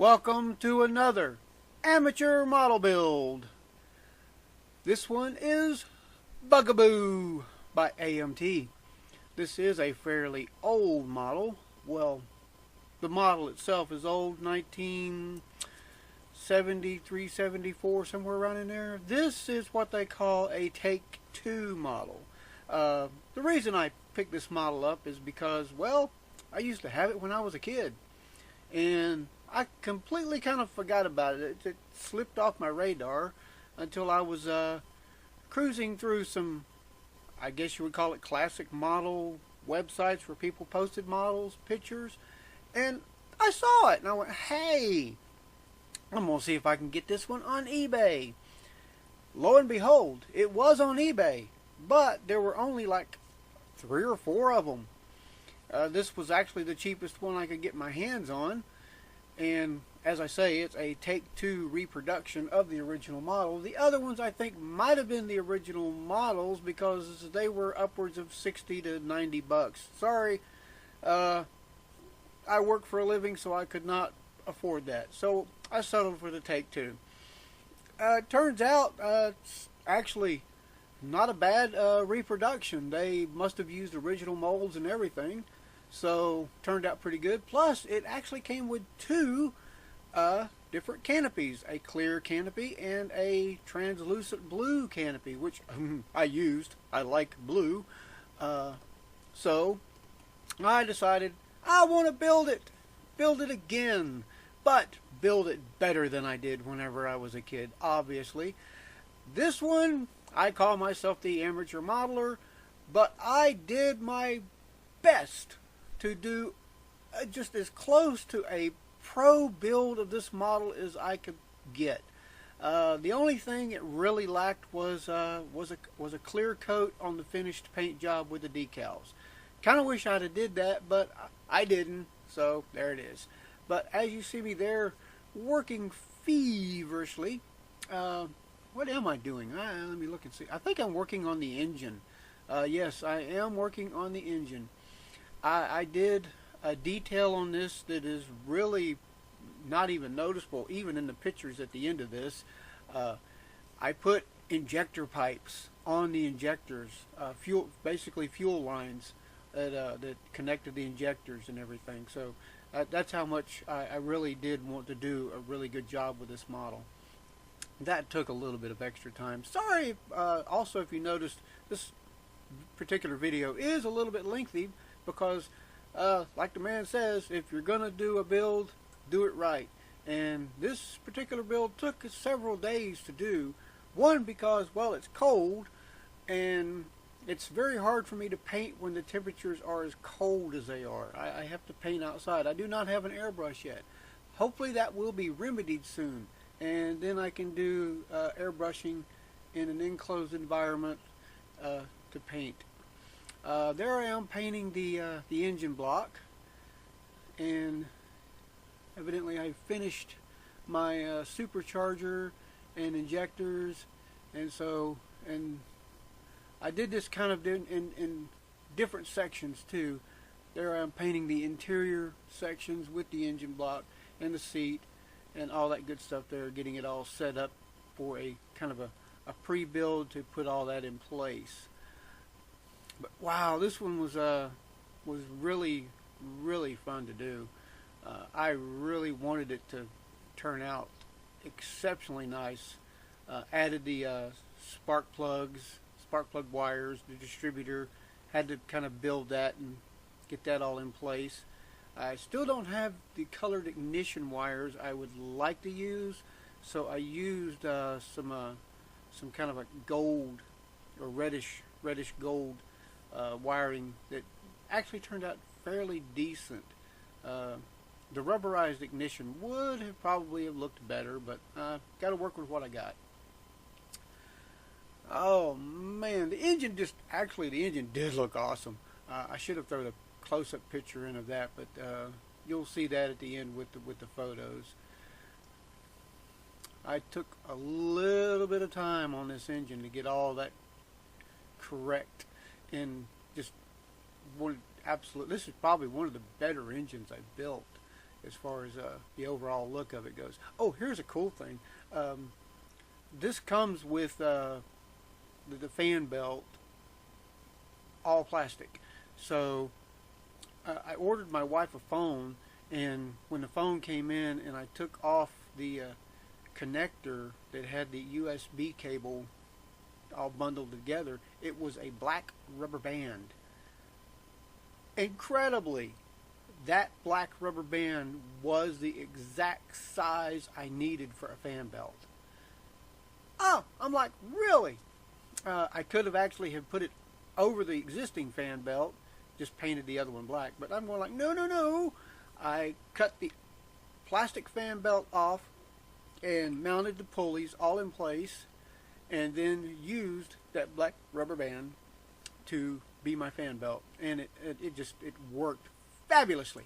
Welcome to another amateur model build. This one is BugaBoo by AMT. This is a fairly old model. Well, the model itself is old, 1973, 74, somewhere around in there. This is what they call a Take Two model. The reason I picked this model up is because, well, I used to have it when I was a kid. And I completely kind of forgot about it. It slipped off my radar until I was cruising through some, I guess you would call it classic model websites where people posted models, pictures, and I saw it and I went, hey, I'm going to see if I can get this one on eBay. Lo and behold, it was on eBay, but there were only like 3 or 4 of them. This was actually the cheapest one I could get my hands on. And as I say, it's a Take-Two reproduction of the original model. The other ones I think might have been the original models because they were upwards of 60 to 90 bucks. Sorry, I work for a living, so I could not afford that. So I settled for the Take-Two. Turns out it's actually not a bad reproduction. They must have used original molds and everything. So turned out pretty good. Plus, it actually came with 2 different canopies, a clear canopy and a translucent blue canopy, which I used. I like blue. So I decided I want to build it again, but build it better than I did whenever I was a kid, obviously. This one, I call myself the amateur modeler, but I did my best to do just as close to a pro build of this model as I could get. The only thing it really lacked was a clear coat on the finished paint job with the decals. Kind of wish I'd have did that, but I didn't, so there it is. But as you see me there, working feverishly. What am I doing? Let me look and see. I think I'm working on the engine. Yes, I am working on the engine. I did a detail on this that is really not even noticeable, even in the pictures at the end of this. I put injector pipes on the injectors, basically fuel lines that connected the injectors and everything. So that's how much I really did want to do a really good job with this model. That took a little bit of extra time. Sorry, also, if you noticed, this particular video is a little bit lengthy because, like the man says, if you're going to do a build, do it right. And this particular build took several days to do. One, because, well, it's cold, and it's very hard for me to paint when the temperatures are as cold as they are. I have to paint outside. I do not have an airbrush yet. Hopefully that will be remedied soon. And then I can do airbrushing in an enclosed environment to paint. There I am painting the engine block, and evidently I finished my supercharger and injectors, and I did this kind of in different sections too. There I am painting the interior sections with the engine block and the seat and all that good stuff there, getting it all set up for a kind of a pre-build to put all that in place. But wow, this one was really, really fun to do. I really wanted it to turn out exceptionally nice. Added the spark plug wires, the distributor, had to kind of build that and get that all in place. I still don't have the colored ignition wires I would like to use, so I used some kind of a gold or reddish gold wiring that actually turned out fairly decent. The rubberized ignition would have probably looked better, but got to work with what I got. Oh man, the engine did look awesome. I should have thrown a close-up picture in of that, but you'll see that at the end with the photos. I took a little bit of time on this engine to get all that correct, and just wanted absolute. This is probably one of the better engines I've built. as far as the overall look of it goes. Oh, here's a cool thing. This comes with the fan belt, all plastic. So I ordered my wife a phone, and when the phone came in and I took off the connector that had the USB cable all bundled together, it was a black rubber band. Incredibly, that black rubber band was the exact size I needed for a fan belt. Oh, I'm like, really? I could have actually have put it over the existing fan belt, just painted the other one black, but I'm going like, no, no, no. I cut the plastic fan belt off and mounted the pulleys all in place, and then used that black rubber band to be my fan belt, and it worked fabulously,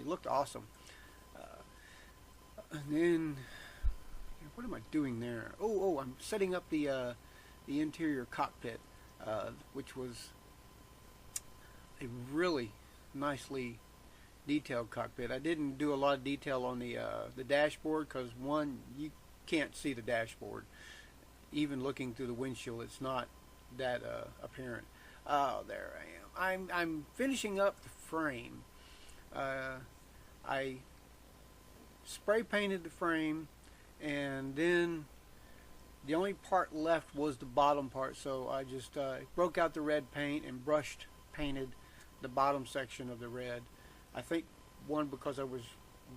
looked awesome. And then what am I doing there? Oh, I'm setting up the interior cockpit, which was a really nicely detailed cockpit. I didn't do a lot of detail on the dashboard because, one, you can't see the dashboard. Even looking through the windshield, it's not that apparent. Oh, there I am. I'm finishing up the frame. I spray painted the frame, and then the only part left was the bottom part, so I just broke out the red paint and brushed painted the bottom section of the red. I think, one, because I was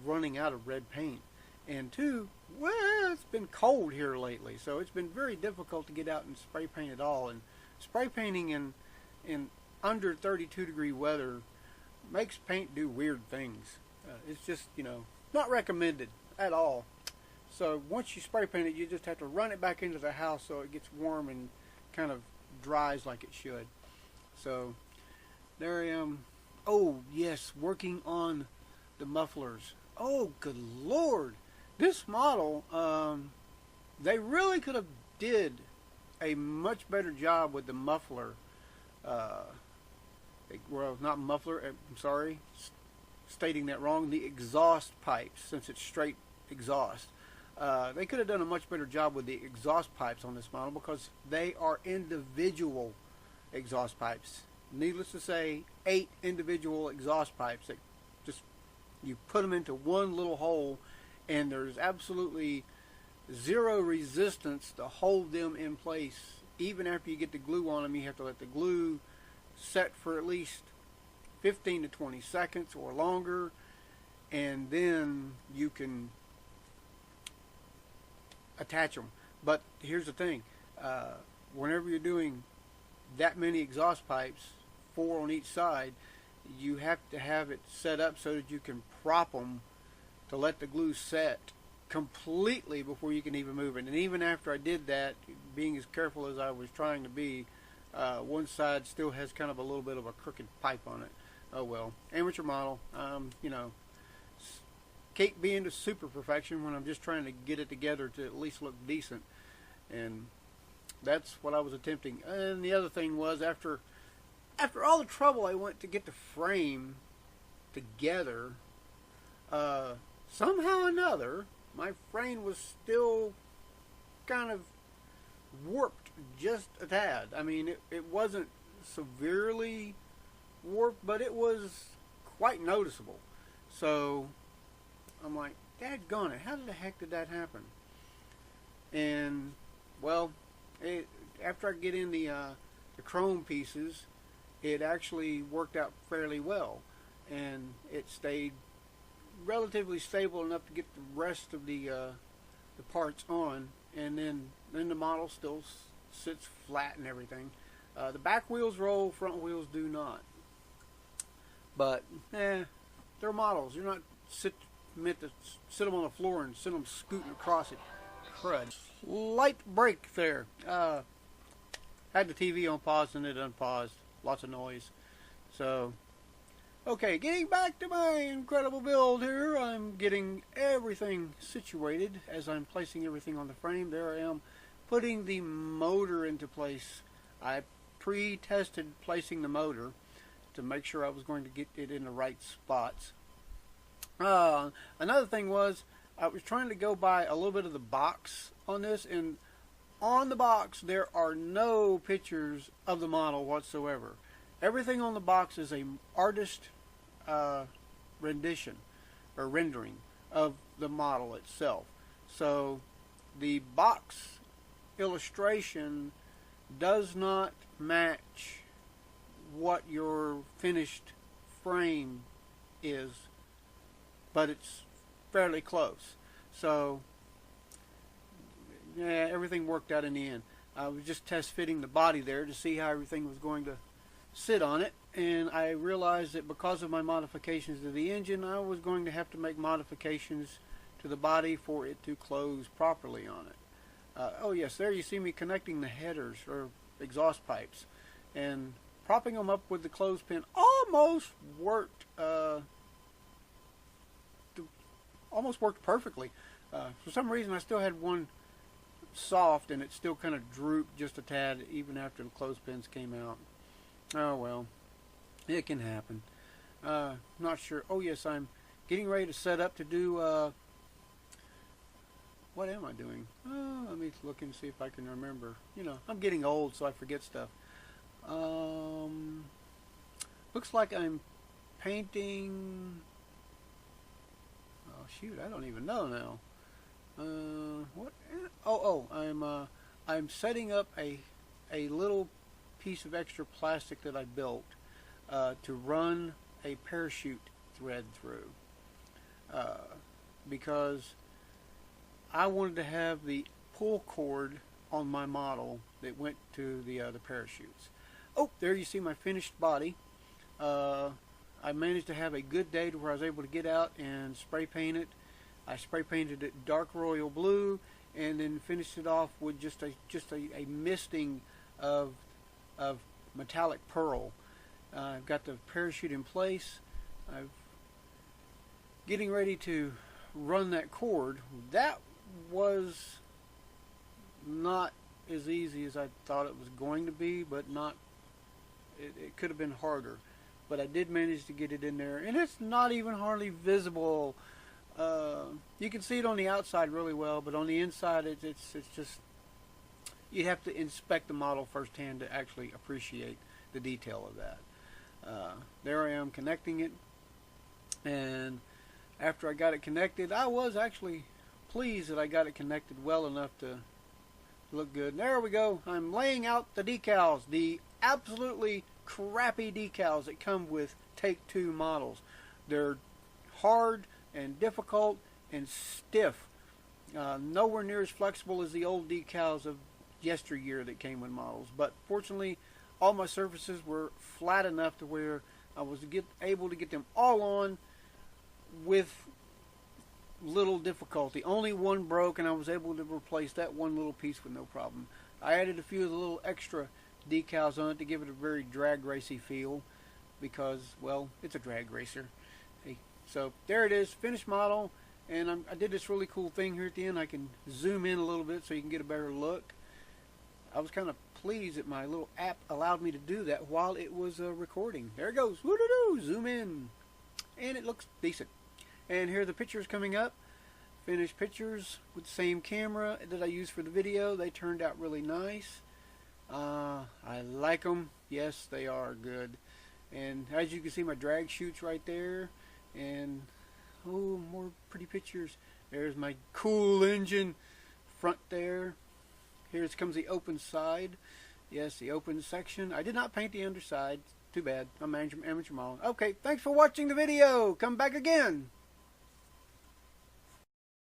running out of red paint, and two, well, it's been cold here lately, so it's been very difficult to get out and spray paint at all. And spray painting in under 32-degree weather makes paint do weird things. It's just, not recommended at all. So once you spray paint it, you just have to run it back into the house so it gets warm and kind of dries like it should. So there I am. Oh yes, working on the mufflers. Oh good Lord, this model, they really could have did a much better job with the muffler. Well, not muffler, I'm sorry, stating that wrong, the exhaust pipes, since it's straight exhaust. They could have done a much better job with the exhaust pipes on this model, because they are individual exhaust pipes. Needless to say, 8 individual exhaust pipes that just, you put them into one little hole, and there's absolutely zero resistance to hold them in place. Even after you get the glue on them, you have to let the glue set for at least 15 to 20 seconds or longer, and then you can attach them. But here's the thing, whenever you're doing that many exhaust pipes, 4 on each side, you have to have it set up so that you can prop them to let the glue set completely before you can even move it. And even after I did that, being as careful as I was trying to be, one side still has kind of a little bit of a crooked pipe on it. Oh well, amateur model. Can't be into super perfection when I'm just trying to get it together to at least look decent, and that's what I was attempting. And the other thing was, after all the trouble I went to get the frame together, somehow or another my frame was still kind of warped just a tad. I mean, it wasn't severely warped, but it was quite noticeable. So I'm like, daggone it, how the heck did that happen? And well, after I get in the chrome pieces, it actually worked out fairly well, and it stayed relatively stable enough to get the rest of the parts on, and then the model still sits flat and everything. The back wheels roll, front wheels do not. But they're models. You're not meant to sit them on the floor and send them scooting across it. Crud. Light break there. Had the TV on pause and it unpaused. Lots of noise. So, okay, getting back to my incredible build here. I'm getting everything situated as I'm placing everything on the frame. There I am, putting the motor into place. I pre-tested placing the motor to make sure I was going to get it in the right spots. Another thing was, I was trying to go by a little bit of the box on this, and on the box there are no pictures of the model whatsoever. Everything on the box is a artist rendition or rendering of the model itself. So the box illustration does not match what your finished frame is, but it's fairly close. So yeah, everything worked out in the end. I was just test fitting the body there to see how everything was going to sit on it, and I realized that because of my modifications to the engine, I was going to have to make modifications to the body for it to close properly on it. Oh yes, there you see me connecting the headers or exhaust pipes, and propping them up with the clothespin almost worked. Almost worked perfectly. For some reason, I still had one soft, and it still kind of drooped just a tad, even after the clothespins came out. Oh well, it can happen. Not sure. Oh yes, I'm getting ready to set up to do. What am I doing? Let me look and see if I can remember. You know, I'm getting old, so I forget stuff. Looks like I'm painting. Oh shoot, I don't even know now. What? I'm setting up a little piece of extra plastic that I built to run a parachute thread through, because I wanted to have the pull cord on my model that went to the parachutes. Oh, there you see my finished body. I managed to have a good day to where I was able to get out and spray paint it. I spray painted it dark royal blue, and then finished it off with just a misting of metallic pearl. I've got the parachute in place. I'm getting ready to run that cord. That was not as easy as I thought it was going to be, but not. It could have been harder, but I did manage to get it in there, and it's not even hardly visible. You can see it on the outside really well, but on the inside, it's just, you'd have to inspect the model firsthand to actually appreciate the detail of that. There I am connecting it, and after I got it connected, I was actually pleased that I got it connected well enough to look good. And there we go. I'm laying out the decals, the absolutely crappy decals that come with Take-Two models. They're hard and difficult and stiff. Nowhere near as flexible as the old decals of yesteryear that came with models. But fortunately, all my surfaces were flat enough to where I was able to get them all on with little difficulty. Only one broke, and I was able to replace that one little piece with no problem. I added a few of the little extra decals on it to give it a very drag racy feel, because, well, it's a drag racer. Hey, so there it is, finished model, and I did this really cool thing here at the end. I can zoom in a little bit so you can get a better look. I was kind of pleased that my little app allowed me to do that while it was recording. There it goes, woo-doo-doo, zoom in, and it looks decent. And here are the pictures coming up. Finished pictures with the same camera that I used for the video. They turned out really nice. I like them. Yes, they are good. And as you can see, my drag chutes right there. And, oh, more pretty pictures. There's my cool engine front there. Here comes the open side. Yes, the open section. I did not paint the underside. Too bad. I'm amateur model. Okay, thanks for watching the video. Come back again.